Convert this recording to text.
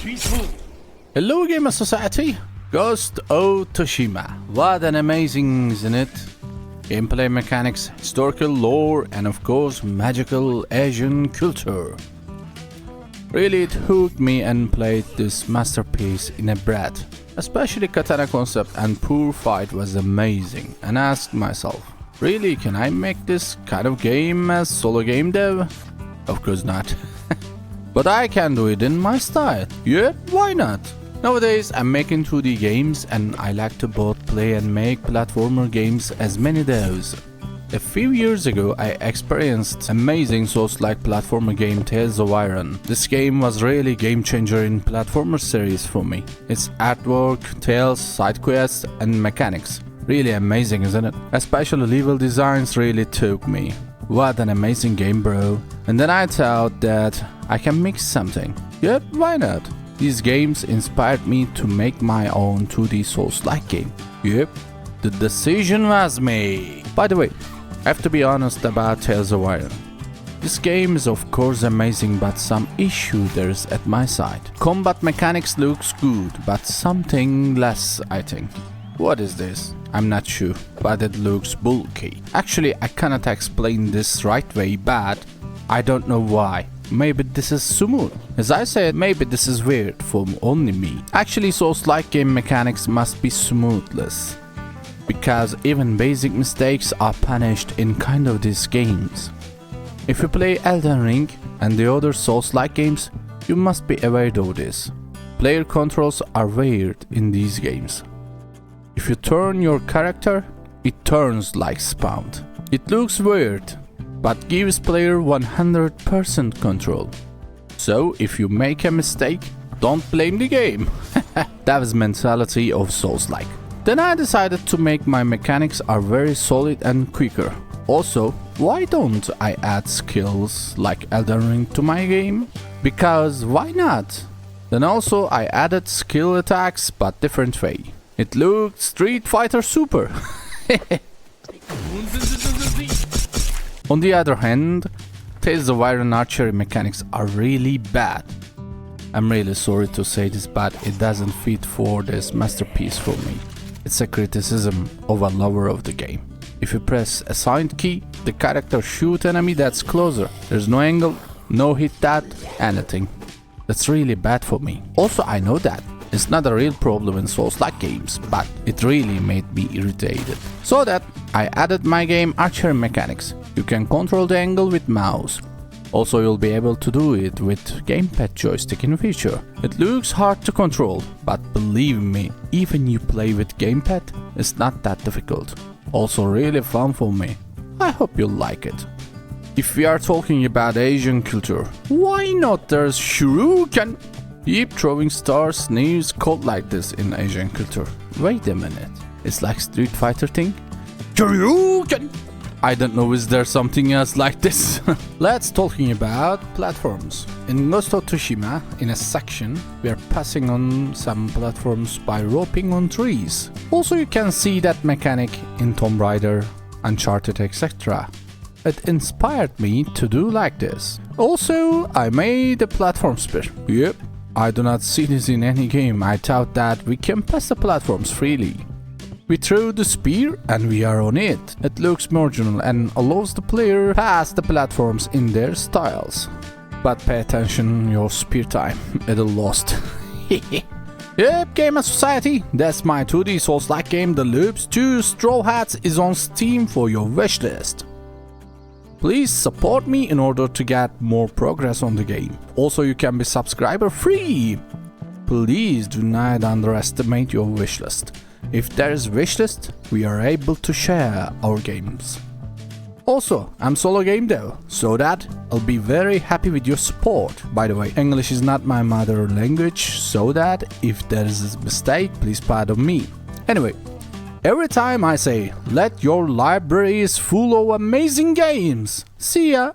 Hello Gamehead Society! Ghost of Tsushima. What an amazing, isn't it? Gameplay mechanics, historical lore, and of course magical Asian culture. Really it hooked me and played this masterpiece in a breath. Especially katana concept and pure fight was amazing, and I asked myself, really, can I make this kind of game as solo game dev? Of course not. But I can do it in my style. Yeah, why not? Nowadays I'm making 2D games and I like to both play and make platformer games as many devs. A few years ago I experienced amazing Soulslike platformer game Tales of Iron. This game was really game changer in platformer series for me. Its artwork, tales, side quests and mechanics. Really amazing, isn't it? Especially level designs really took me. What an amazing game, bro. And then I thought that I can mix something. Yep, why not? These games inspired me to make my own 2D Souls-like game. Yep, the decision was made. By the way, I have to be honest about Tales of Iron. This game is of course amazing, but some issue there's at my side. Combat mechanics looks good, but something less, I think. What is this? I'm not sure, but it looks bulky. Actually, I cannot explain this right way, but I don't know why. Maybe this is smooth. As I said, maybe this is weird for only me. Actually, Souls-like game mechanics must be smoothless, because even basic mistakes are punished in kind of these games. If you play Elden Ring and the other Souls-like games, you must be aware of this. Player controls are weird in these games. If you turn your character, it turns like Spawned. It looks weird, but gives player 100% control. So if you make a mistake, don't blame the game. That was mentality of Souls-like. Then I decided to make my mechanics are very solid and quicker. Also, why don't I add skills like Elden Ring to my game? Because why not? Then also I added skill attacks but different way. It looked Street Fighter Super. On the other hand, Tales of Iron archery mechanics are really bad. I'm really sorry to say this, but it doesn't fit for this masterpiece for me. It's a criticism of a lover of the game. If you press assigned key, the character shoot enemy that's closer. There's no angle, no hit that, anything. That's really bad for me. Also, I know that it's not a real problem in Souls-like games, but it really made me irritated. So that I added my game archery mechanics. You can control the angle with mouse. Also, you'll be able to do it with gamepad joystick in future. It looks hard to control, but believe me, even you play with gamepad, it's not that difficult. Also really fun for me. I hope you'll like it. If we are talking about Asian culture, why not there's shuriken? Keep throwing stars, knives called like this in Asian culture. Wait a minute, it's like Street Fighter thing? Shuriken! I don't know, is there something else like this? Let's talking about platforms. In Ghost of Tsushima, in a section, we are passing on some platforms by roping on trees. Also you can see that mechanic in Tomb Raider, Uncharted, etc. It inspired me to do like this. Also, I made a platform spear. Yep, I do not see this in any game. I thought that we can pass the platforms freely. We throw the spear and we are on it. It looks marginal and allows the player pass the platforms in their styles. But pay attention your spear time, it'll lost. Yep, Gamehead Society, that's my 2D Souls-like game, the LUBS 2 Straw Hats is on Steam for your wishlist. Please support me in order to get more progress on the game. Also, you can be subscriber free. Please do not underestimate your wishlist. If there is wishlist, we are able to share our games. Also, I'm solo game dev, so that I'll be very happy with your support. By the way, English is not my mother language, so that if there is a mistake, please pardon me. Anyway, every time I say, let your library is full of amazing games. See ya!